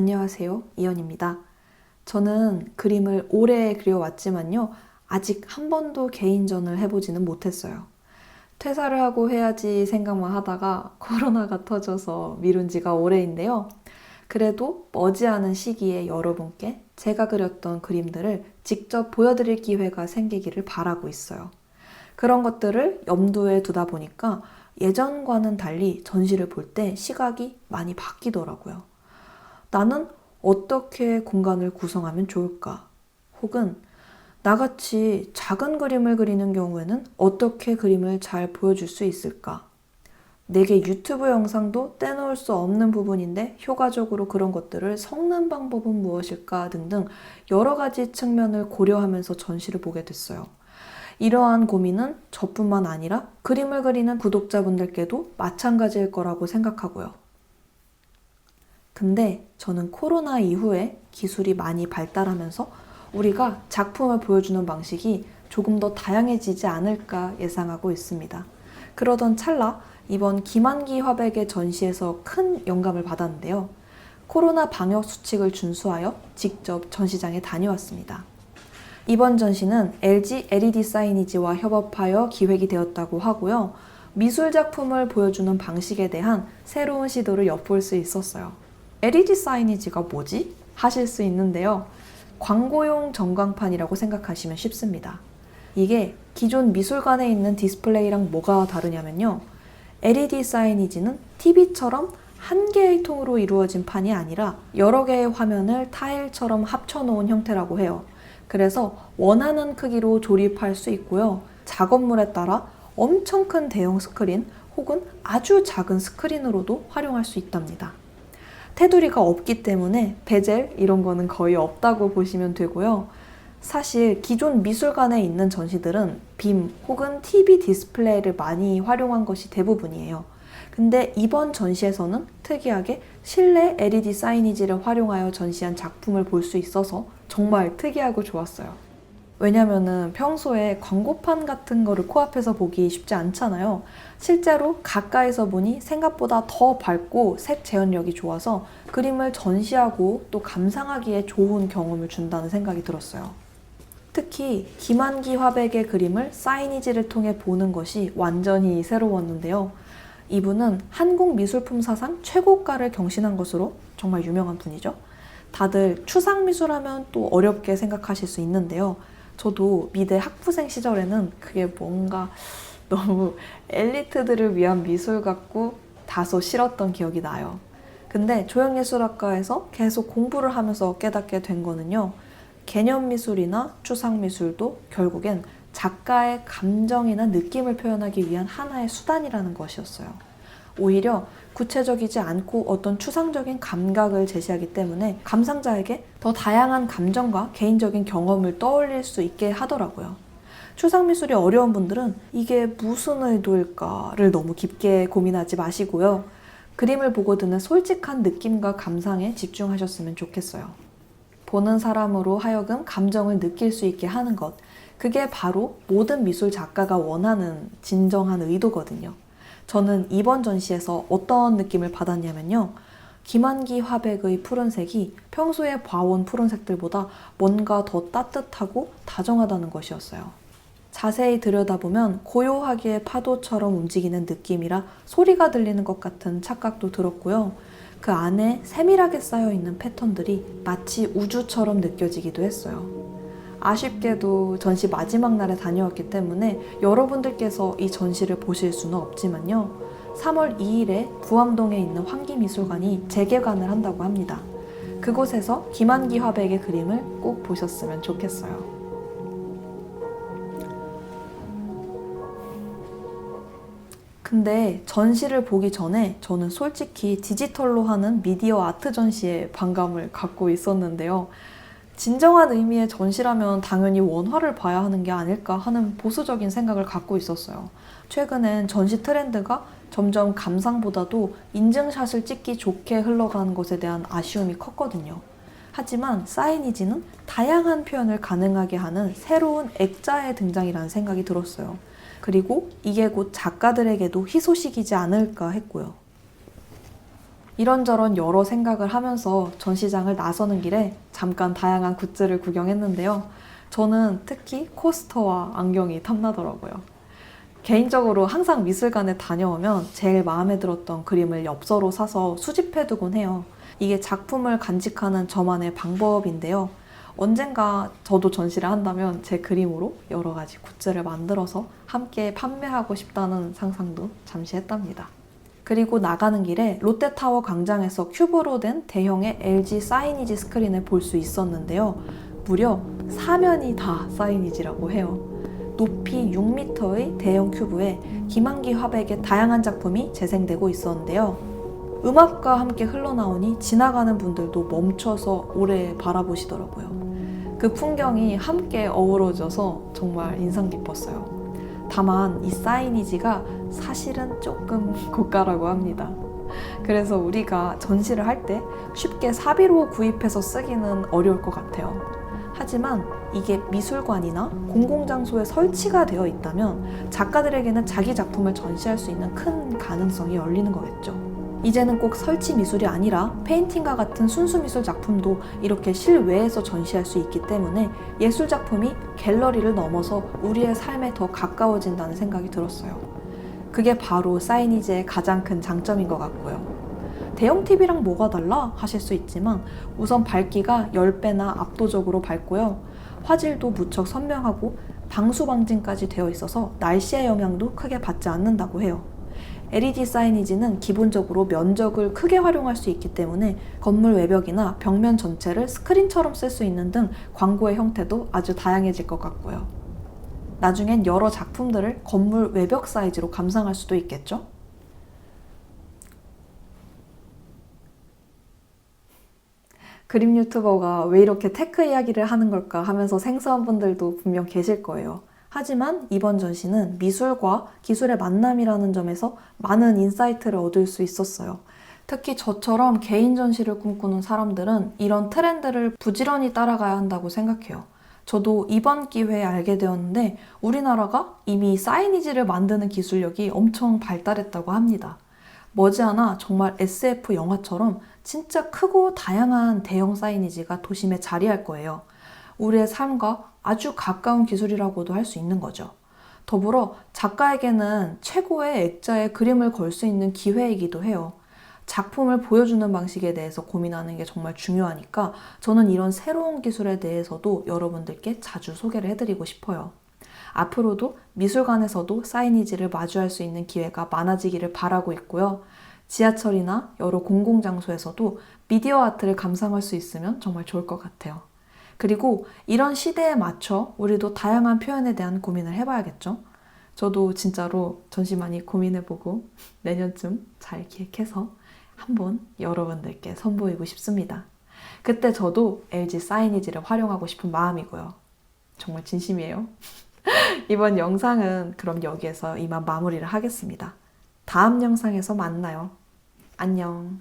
안녕하세요. 이연입니다. 저는 그림을 오래 그려왔지만요. 아직 한 번도 개인전을 해보지는 못했어요. 퇴사를 하고 해야지 생각만 하다가 코로나가 터져서 미룬 지가 오래인데요. 그래도 머지않은 시기에 여러분께 제가 그렸던 그림들을 직접 보여드릴 기회가 생기기를 바라고 있어요. 그런 것들을 염두에 두다 보니까 예전과는 달리 전시를 볼 때 시각이 많이 바뀌더라고요. 나는 어떻게 공간을 구성하면 좋을까? 혹은 나같이 작은 그림을 그리는 경우에는 어떻게 그림을 잘 보여줄 수 있을까? 내게 유튜브 영상도 떼놓을 수 없는 부분인데 효과적으로 그런 것들을 섞는 방법은 무엇일까? 등등 여러 가지 측면을 고려하면서 전시를 보게 됐어요. 이러한 고민은 저뿐만 아니라 그림을 그리는 구독자분들께도 마찬가지일 거라고 생각하고요. 근데 저는 코로나 이후에 기술이 많이 발달하면서 우리가 작품을 보여주는 방식이 조금 더 다양해지지 않을까 예상하고 있습니다. 그러던 찰나 이번 김한기 화백의 전시에서 큰 영감을 받았는데요. 코로나 방역 수칙을 준수하여 직접 전시장에 다녀왔습니다. 이번 전시는 LG LED 사이니지와 협업하여 기획이 되었다고 하고요. 미술 작품을 보여주는 방식에 대한 새로운 시도를 엿볼 수 있었어요. LED 사이니지가 뭐지? 하실 수 있는데요. 광고용 전광판이라고 생각하시면 쉽습니다. 이게 기존 미술관에 있는 디스플레이랑 뭐가 다르냐면요. LED 사이니지는 TV처럼 한 개의 통으로 이루어진 판이 아니라 여러 개의 화면을 타일처럼 합쳐놓은 형태라고 해요. 그래서 원하는 크기로 조립할 수 있고요. 작업물에 따라 엄청 큰 대형 스크린 혹은 아주 작은 스크린으로도 활용할 수 있답니다. 테두리가 없기 때문에 베젤 이런 거는 거의 없다고 보시면 되고요. 사실 기존 미술관에 있는 전시들은 빔 혹은 TV 디스플레이를 많이 활용한 것이 대부분이에요. 근데 이번 전시에서는 특이하게 실내 LED 사이니지를 활용하여 전시한 작품을 볼 수 있어서 정말 특이하고 좋았어요. 왜냐면은 평소에 광고판 같은 거를 코앞에서 보기 쉽지 않잖아요. 실제로 가까이서 보니 생각보다 더 밝고 색 재현력이 좋아서 그림을 전시하고 또 감상하기에 좋은 경험을 준다는 생각이 들었어요. 특히 김한기 화백의 그림을 사이니지를 통해 보는 것이 완전히 새로웠는데요. 이분은 한국 미술품 사상 최고가를 경신한 것으로 정말 유명한 분이죠. 다들 추상미술하면 또 어렵게 생각하실 수 있는데요. 저도 미대 학부생 시절에는 그게 뭔가 너무 엘리트들을 위한 미술 같고 다소 싫었던 기억이 나요. 근데 조형예술학과에서 계속 공부를 하면서 깨닫게 된 거는요. 개념미술이나 추상미술도 결국엔 작가의 감정이나 느낌을 표현하기 위한 하나의 수단이라는 것이었어요. 오히려 구체적이지 않고 어떤 추상적인 감각을 제시하기 때문에 감상자에게 더 다양한 감정과 개인적인 경험을 떠올릴 수 있게 하더라고요. 추상미술이 어려운 분들은 이게 무슨 의도일까를 너무 깊게 고민하지 마시고요. 그림을 보고 드는 솔직한 느낌과 감상에 집중하셨으면 좋겠어요. 보는 사람으로 하여금 감정을 느낄 수 있게 하는 것, 그게 바로 모든 미술 작가가 원하는 진정한 의도거든요. 저는 이번 전시에서 어떤 느낌을 받았냐면요. 김한기 화백의 푸른색이 평소에 봐온 푸른색들보다 뭔가 더 따뜻하고 다정하다는 것이었어요. 자세히 들여다보면 고요하게 파도처럼 움직이는 느낌이라 소리가 들리는 것 같은 착각도 들었고요. 그 안에 세밀하게 쌓여있는 패턴들이 마치 우주처럼 느껴지기도 했어요. 아쉽게도 전시 마지막 날에 다녀왔기 때문에 여러분들께서 이 전시를 보실 수는 없지만요. 3월 2일에 부암동에 있는 환기미술관이 재개관을 한다고 합니다. 그곳에서 김한기 화백의 그림을 꼭 보셨으면 좋겠어요. 근데 전시를 보기 전에 저는 솔직히 디지털로 하는 미디어 아트 전시에 반감을 갖고 있었는데요. 진정한 의미의 전시라면 당연히 원화를 봐야 하는 게 아닐까 하는 보수적인 생각을 갖고 있었어요. 최근엔 전시 트렌드가 점점 감상보다도 인증샷을 찍기 좋게 흘러가는 것에 대한 아쉬움이 컸거든요. 하지만 사이니지는 다양한 표현을 가능하게 하는 새로운 액자의 등장이라는 생각이 들었어요. 그리고 이게 곧 작가들에게도 희소식이지 않을까 했고요. 이런저런 여러 생각을 하면서 전시장을 나서는 길에 잠깐 다양한 굿즈를 구경했는데요. 저는 특히 코스터와 안경이 탐나더라고요. 개인적으로 항상 미술관에 다녀오면 제일 마음에 들었던 그림을 엽서로 사서 수집해두곤 해요. 이게 작품을 간직하는 저만의 방법인데요. 언젠가 저도 전시를 한다면 제 그림으로 여러 가지 굿즈를 만들어서 함께 판매하고 싶다는 상상도 잠시 했답니다. 그리고 나가는 길에 롯데타워 광장에서 큐브로 된 대형의 LG 사이니지 스크린을 볼 수 있었는데요. 무려 사면이 다 사이니지라고 해요. 높이 6m의 대형 큐브에 김한기 화백의 다양한 작품이 재생되고 있었는데요. 음악과 함께 흘러나오니 지나가는 분들도 멈춰서 오래 바라보시더라고요. 그 풍경이 함께 어우러져서 정말 인상 깊었어요. 다만 이 사이니지가 사실은 조금 고가라고 합니다. 그래서 우리가 전시를 할 때 쉽게 사비로 구입해서 쓰기는 어려울 것 같아요. 하지만 이게 미술관이나 공공장소에 설치가 되어 있다면 작가들에게는 자기 작품을 전시할 수 있는 큰 가능성이 열리는 거겠죠. 이제는 꼭 설치 미술이 아니라 페인팅과 같은 순수 미술 작품도 이렇게 실외에서 전시할 수 있기 때문에 예술 작품이 갤러리를 넘어서 우리의 삶에 더 가까워진다는 생각이 들었어요. 그게 바로 사이니지의 가장 큰 장점인 것 같고요. 대형 TV랑 뭐가 달라? 하실 수 있지만 우선 밝기가 10배나 압도적으로 밝고요. 화질도 무척 선명하고 방수 방진까지 되어 있어서 날씨의 영향도 크게 받지 않는다고 해요. LED 사이니지는 기본적으로 면적을 크게 활용할 수 있기 때문에 건물 외벽이나 벽면 전체를 스크린처럼 쓸 수 있는 등 광고의 형태도 아주 다양해질 것 같고요. 나중엔 여러 작품들을 건물 외벽 사이즈로 감상할 수도 있겠죠? 그림 유튜버가 왜 이렇게 테크 이야기를 하는 걸까 하면서 생소한 분들도 분명 계실 거예요. 하지만 이번 전시는 미술과 기술의 만남이라는 점에서 많은 인사이트를 얻을 수 있었어요. 특히 저처럼 개인 전시를 꿈꾸는 사람들은 이런 트렌드를 부지런히 따라가야 한다고 생각해요. 저도 이번 기회에 알게 되었는데 우리나라가 이미 사이니지를 만드는 기술력이 엄청 발달했다고 합니다. 머지않아 정말 SF 영화처럼 진짜 크고 다양한 대형 사이니지가 도심에 자리할 거예요. 우리의 삶과 아주 가까운 기술이라고도 할 수 있는 거죠. 더불어 작가에게는 최고의 액자에 그림을 걸 수 있는 기회이기도 해요. 작품을 보여주는 방식에 대해서 고민하는 게 정말 중요하니까 저는 이런 새로운 기술에 대해서도 여러분들께 자주 소개를 해드리고 싶어요. 앞으로도 미술관에서도 사이니지를 마주할 수 있는 기회가 많아지기를 바라고 있고요. 지하철이나 여러 공공장소에서도 미디어 아트를 감상할 수 있으면 정말 좋을 것 같아요. 그리고 이런 시대에 맞춰 우리도 다양한 표현에 대한 고민을 해봐야겠죠? 저도 진짜로 전시 많이 고민해보고 내년쯤 잘 기획해서 한번 여러분들께 선보이고 싶습니다. 그때 저도 LG 사이니지를 활용하고 싶은 마음이고요. 정말 진심이에요. 이번 영상은 그럼 여기에서 이만 마무리를 하겠습니다. 다음 영상에서 만나요. 안녕.